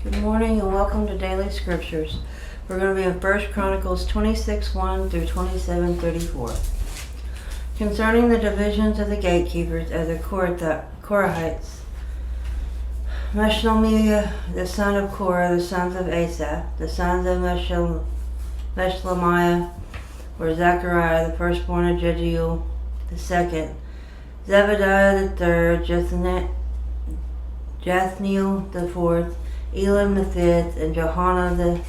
Good morning and welcome to Daily Scriptures. We're going to be in 1 Chronicles 26:1 through 27:34. Concerning the divisions of the gatekeepers of the Korahites, Meshlemiah, the son of Korah, the sons of Asaph, the sons of Meshlemiah, were Zechariah, the firstborn of Jehiel, the second, Zebadiah, the third, Jathniel, the fourth, Elam the fifth, and Johanna the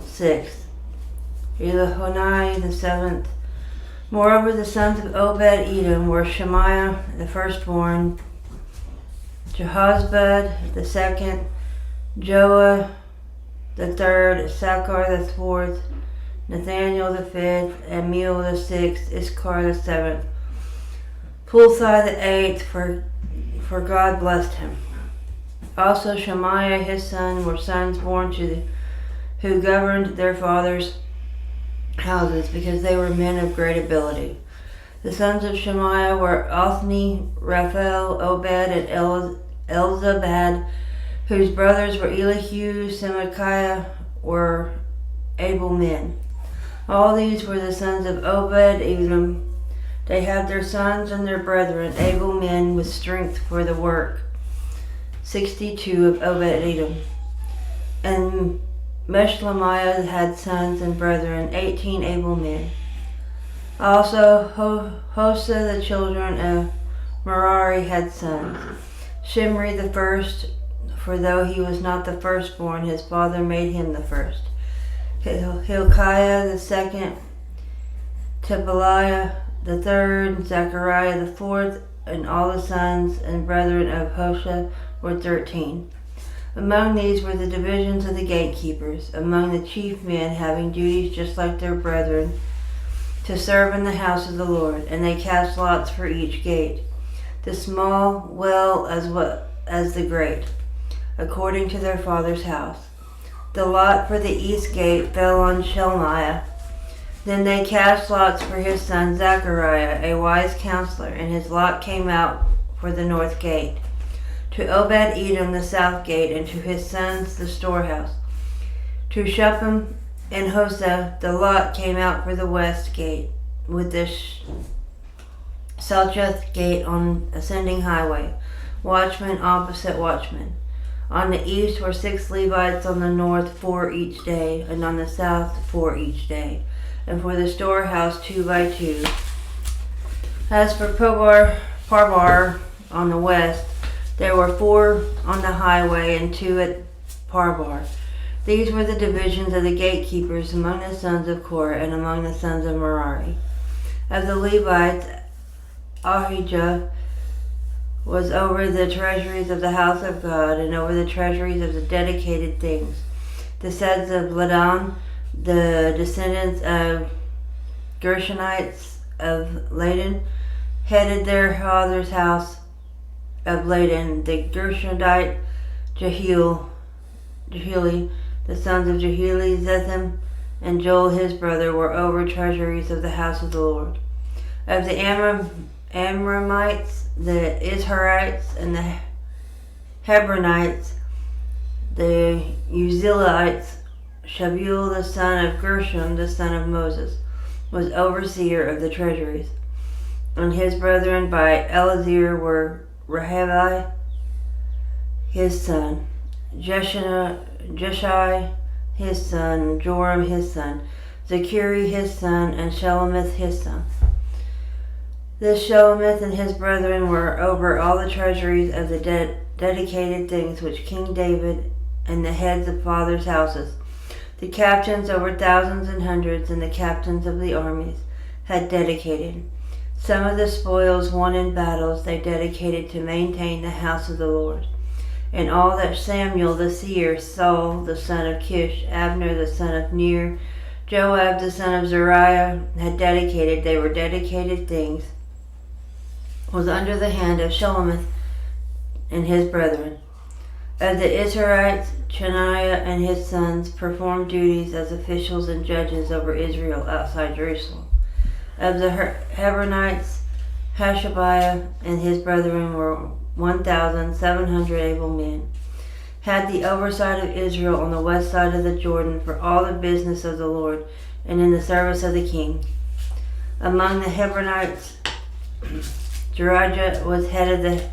sixth, Elihonai the seventh. Moreover, the sons of Obed-Edom were Shemaiah the firstborn, Jehozabad the second, Joah the third, Issachar the fourth, Nathaniel the fifth, Amiel the sixth, Issachar the seventh, Pulthai the eighth, for God blessed him. Also Shemaiah his son were sons born to who governed their fathers' houses, because they were men of great ability. The sons of Shemaiah were Othni, Raphael, Obed, and Elzabad, whose brothers were Elihu, Semachiah, were able men. All these were the sons of Obed-Edom. They had their sons and their brethren, able men with strength for the work. 62 of Obed-Edom. And Meshlemiah had sons and brethren, 18 able men. Also Hosa, the children of Merari, had sons. Shimri the first, for though he was not the firstborn, his father made him the first. Hilkiah the second, Tebaliah the third, Zechariah the fourth, and all the sons and brethren of Hoshea were 13. Among these were the divisions of the gatekeepers, among the chief men having duties just like their brethren, to serve in the house of the Lord, and they cast lots for each gate, the small well as the great, according to their father's house. The lot for the east gate fell on Shelmiah. Then they cast lots for his son Zechariah, a wise counselor, and his lot came out for the north gate. To Obed-Edom the south gate, and to his sons the storehouse. To Shuppim and Hosa the lot came out for the west gate, with the Selchoth gate on ascending highway, watchmen opposite watchmen. On the east were 6 Levites, on the north 4 each day, and on the south 4 each day, and for the storehouse 2 by 2. As for Parbar on the west, there were 4 on the highway and 2 at Parbar. These were the divisions of the gatekeepers among the sons of Korah and among the sons of Merari. Of the Levites, Ahijah was over the treasuries of the house of God and over the treasuries of the dedicated things. The sons of Ladan, the descendants of Gershonites of Laden, headed their father's house of Laden. The Gershonite Jehieli, the sons of Jehieli, Zetham, and Joel his brother were over treasuries of the house of the Lord. Of the Amramites, the Izharites, and the Hebronites, the Uzzielites, Shabuel the son of Gershom, the son of Moses, was overseer of the treasuries. And his brethren by Elazar were Rehabai his son, Jeshai his son, Joram his son, Zechari his son, and Shelomith his son. This Shelomith and his brethren were over all the treasuries of the dedicated things which King David and the heads of fathers' houses, the captains over thousands and hundreds, and the captains of the armies, had dedicated. Some of the spoils won in battles they dedicated to maintain the house of the Lord. And all that Samuel the seer, Saul the son of Kish, Abner the son of Ner, Joab the son of Zeruiah had dedicated, they were dedicated things, was under the hand of Shelomith and his brethren. Of the Israelites, Chaniah and his sons performed duties as officials and judges over Israel outside Jerusalem. Of the Hebronites, Hashabiah and his brethren were 1,700 able men. had the oversight of Israel on the west side of the Jordan for all the business of the Lord and in the service of the king. Among the Hebronites, Jerijah was head of the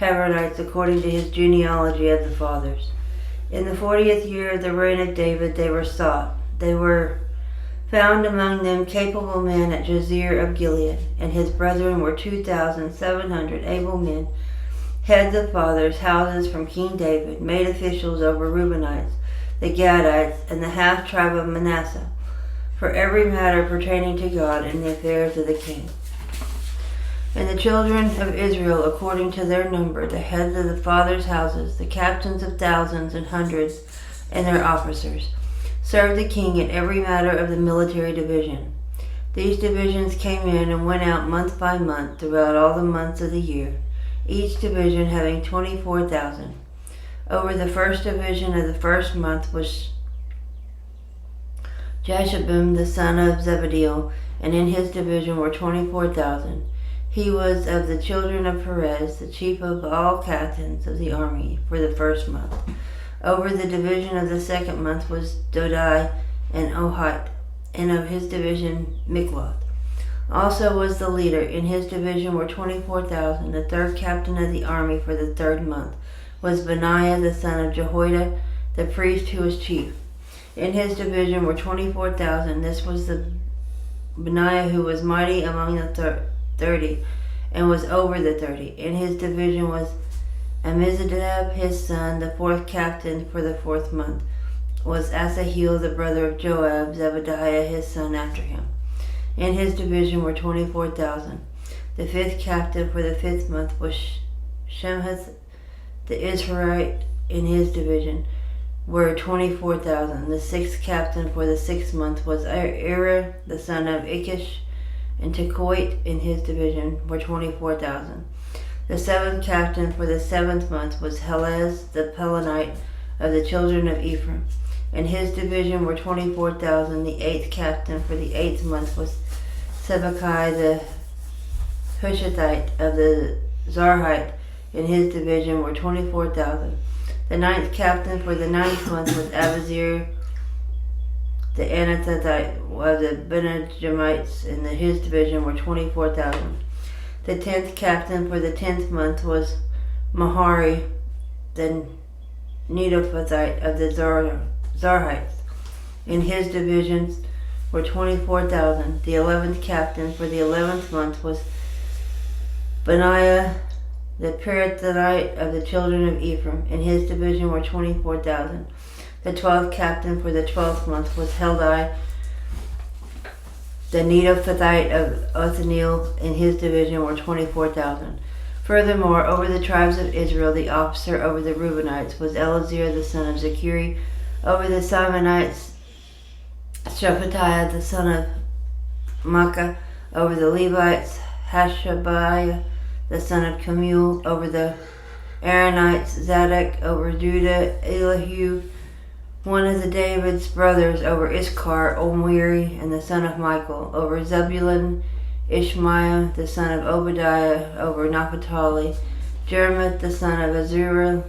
Hebronites according to his genealogy of the fathers. In the 40th year of the reign of David they were sought. They were found among them capable men at Jazer of Gilead, and his brethren were 2,700 able men, heads of fathers' houses from King David, made officials over Reubenites, the Gadites, and the half-tribe of Manasseh, for every matter pertaining to God and the affairs of the king. And the children of Israel, according to their number, the heads of the fathers' houses, the captains of thousands and hundreds, and their officers, served the king in every matter of the military division. These divisions came in and went out month by month throughout all the months of the year, each division having 24,000. Over the first division of the first month was Jashabim the son of Zebadiel, and in his division were 24,000. He was of the children of Perez, the chief of all captains of the army for the first month. Over the division of the second month was Dodai and Ohite, and of his division Mikloth. Also was the leader. In his division were 24,000. The third captain of the army for the third month was Benaiah the son of Jehoiada, the priest who was chief. In his division were 24,000. This was the Benaiah who was mighty among the 30, and was over the 30. In his division was Amizadab his son, the fourth captain for the fourth month, was Asahel the brother of Joab, Zebadiah his son after him. In his division were 24,000. The fifth captain for the fifth month was Shemhath the Israelite. In his division were 24,000. The sixth captain for the sixth month was Ira the son of Ikish, and Tekoit in his division were 24,000. The seventh captain for the seventh month was Helez the Pelonite of the children of Ephraim. In his division were 24,000. The eighth captain for the eighth month was Sibbecai the Hushathite of the Zarhite. In his division were 24,000. The ninth captain for the ninth month was Abazir the Anathothite of the Benjamites. In his division were 24,000. The 10th captain for the 10th month was Mahari the Netophathite of the Zarhites. In his divisions were 24,000. The 11th captain for the 11th month was Benaiah the Pirathonite of the children of Ephraim. In his division were 24,000. The 12th captain for the 12th month was Heldai the Netophathite of Othniel. In his division were 24,000. Furthermore, over the tribes of Israel, the officer over the Reubenites was Elazar the son of Zachiri. Over the Simonites, Shephatiah the son of Makkah. Over the Levites, Hashabiah the son of Kemuel. Over the Aaronites, Zadok. Over Judah, Elihu, one of the David's brothers. Over Issachar, Omri, and the son of Michael. Over Zebulun, Ishmaiah, the son of Obadiah. Over Naphtali, Jeremoth, the son of Azurah.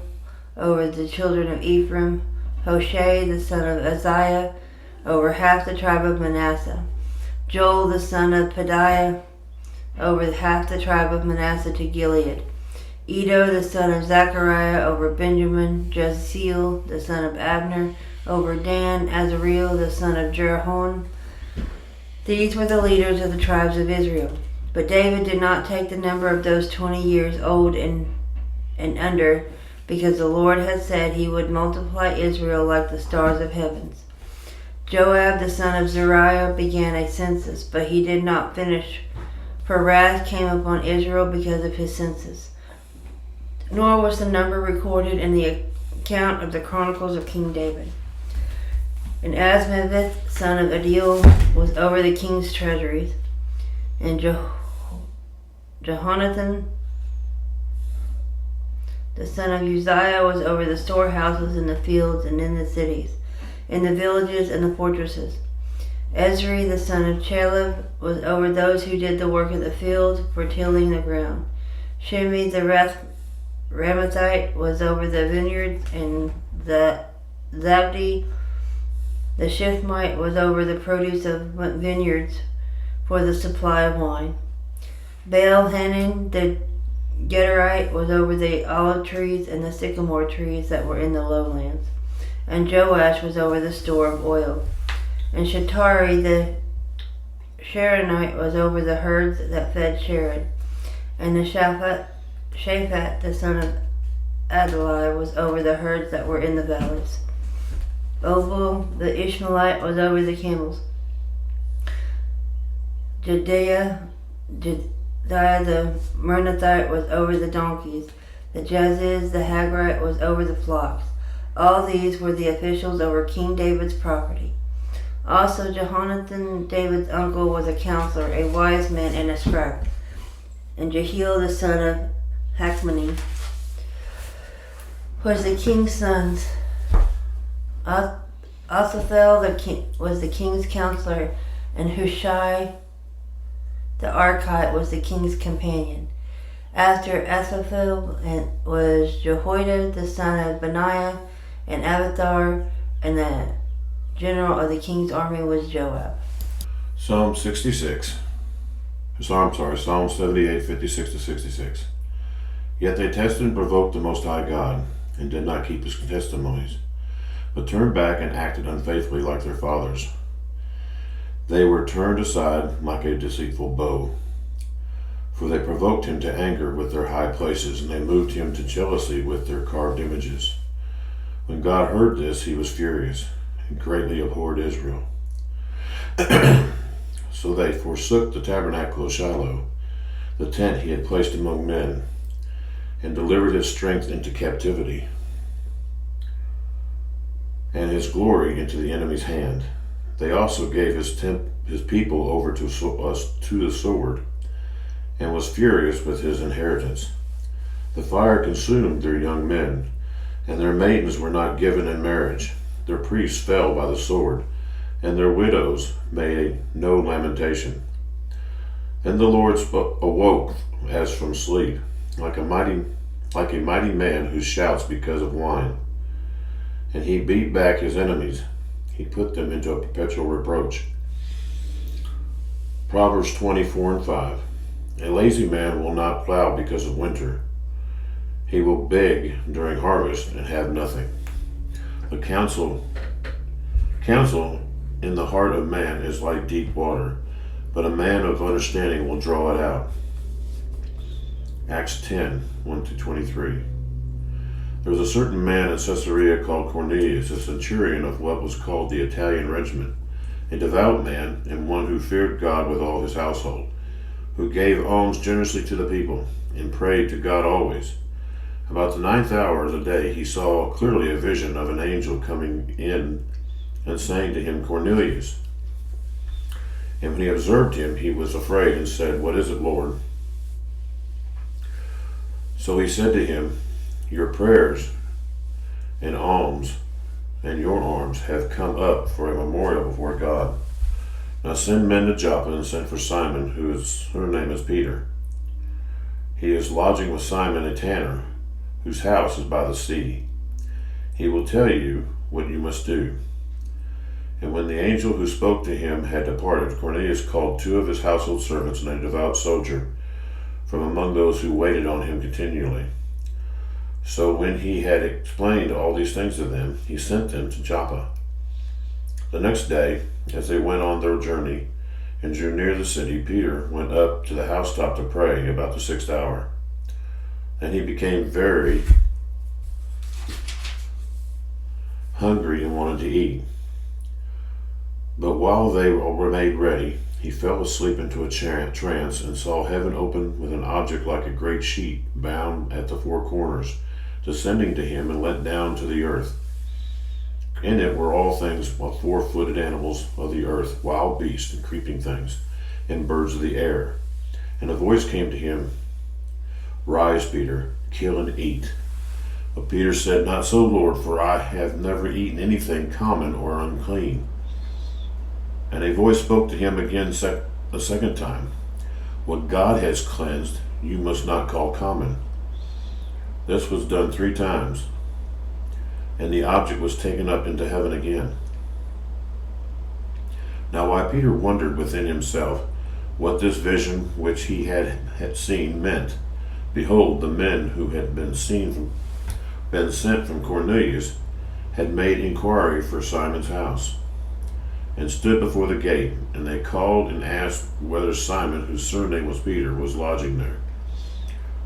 Over the children of Ephraim, Hoshea, the son of Uzziah. Over half the tribe of Manasseh, Joel, the son of Pedaiah. Over half the tribe of Manasseh to Gilead, Edo, the son of Zechariah. Over Benjamin, Jasiel, the son of Abner. Over Dan, Azareel, the son of Jerahon. These were the leaders of the tribes of Israel. But David did not take the number of those 20 years old and under, because the Lord had said he would multiply Israel like the stars of heavens. Joab, the son of Zeruiah, began a census, but he did not finish, for wrath came upon Israel because of his census. Nor was the number recorded in the account of the Chronicles of King David. And Asmaveth, son of Adil, was over the king's treasuries, and Jehonathan, the son of Uzziah, was over the storehouses in the fields and in the cities, in the villages and the fortresses. Ezri, the son of Chaleb, was over those who did the work of the field for tilling the ground. Shimi the Ramathite was over the vineyards, and the Zabdi the Shifmite was over the produce of vineyards for the supply of wine. Baal-Hanan the Gederite was over the olive trees and the sycamore trees that were in the lowlands. And Joash was over the store of oil. And Shatari the Sharonite was over the herds that fed Sharon. And the Shaphat the son of Adlai was over the herds that were in the valleys. Obal the Ishmaelite was over the camels. Jediah the Meronothite was over the donkeys. The Jaziz the Hagrite was over the flocks. All these were the officials over King David's property. Also Jehonathan, David's uncle, was a counselor, a wise man, and a scribe. And Jehiel the son of Hachmoni was the king's sons. Asahel was the king's counselor, and Hushai the Archite was the king's companion. After Asahel was Jehoiada the son of Benaiah, and Abiathar, and the general of the king's army was Joab. Psalm 78, 56 to 66. Yet they tested and provoked the Most High God, and did not keep his testimonies, but turned back and acted unfaithfully like their fathers. They were turned aside like a deceitful bow. For they provoked him to anger with their high places, and they moved him to jealousy with their carved images. When God heard this, he was furious, and greatly abhorred Israel. So they forsook the tabernacle of Shiloh, the tent he had placed among men, and delivered his strength into captivity, and his glory into the enemy's hand. They also gave his people over to the sword, and was furious with his inheritance. The fire consumed their young men, and their maidens were not given in marriage. Their priests fell by the sword, and their widows made no lamentation. Then the Lord awoke as from sleep, like a mighty man who shouts because of wine. And he beat back his enemies. He put them into a perpetual reproach. Proverbs 24 and 5. A lazy man will not plow because of winter. He will beg during harvest and have nothing. The counsel in the heart of man is like deep water, but a man of understanding will draw it out. Acts 10, 1-23. There was a certain man in Caesarea called Cornelius, a centurion of what was called the Italian regiment, a devout man and one who feared God with all his household, who gave alms generously to the people and prayed to God always. About the 9th hour of the day he saw clearly a vision of an angel coming in and saying to him, Cornelius. And when he observed him, he was afraid and said, What is it, Lord? So he said to him, Your prayers and alms and your arms have come up for a memorial before God. Now send men to Joppa and send for Simon, her name is Peter. He is lodging with Simon a tanner, whose house is by the sea. He will tell you what you must do. And when the angel who spoke to him had departed, Cornelius called 2 of his household servants and a devout soldier from among those who waited on him continually. So when he had explained all these things to them, he sent them to Joppa. The next day, as they went on their journey and drew near the city, Peter went up to the housetop to pray about the 6th hour. And he became very hungry and wanted to eat. But while they were made ready, he fell asleep into a trance and saw heaven open with an object like a great sheet bound at the 4 corners, descending to him and let down to the earth. In it were all things, 4-footed animals of the earth, wild beasts and creeping things, and birds of the air. And a voice came to him, Rise, Peter, kill and eat. But Peter said, Not so, Lord, for I have never eaten anything common or unclean. And a voice spoke to him again a second time, What God has cleansed, you must not call common. This was done 3 times, and the object was taken up into heaven again. Now while Peter wondered within himself what this vision which he had seen meant, behold, the men who had been sent from Cornelius had made inquiry for Simon's house, and stood before the gate, and they called and asked whether Simon, whose surname was Peter, was lodging there.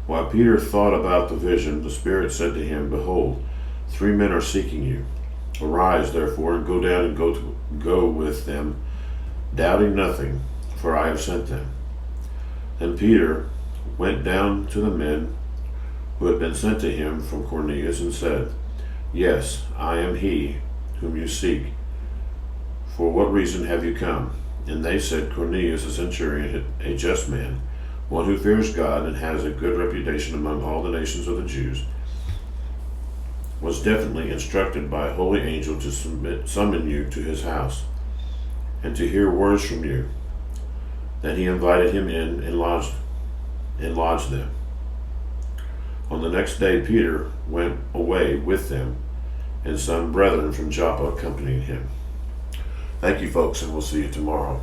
While Peter thought about the vision, the Spirit said to him, Behold, 3 men are seeking you. Arise, therefore, and go down and go with them, doubting nothing, for I have sent them. Then Peter went down to the men who had been sent to him from Cornelius and said, Yes, I am he whom you seek. For what reason have you come? And they said, Cornelius, a centurion, a just man, one who fears God and has a good reputation among all the nations of the Jews, was definitely instructed by a holy angel to summon you to his house, and to hear words from you. Then he invited him in and lodged them. On the next day Peter went away with them, and some brethren from Joppa accompanied him. Thank you, folks, and we'll see you tomorrow.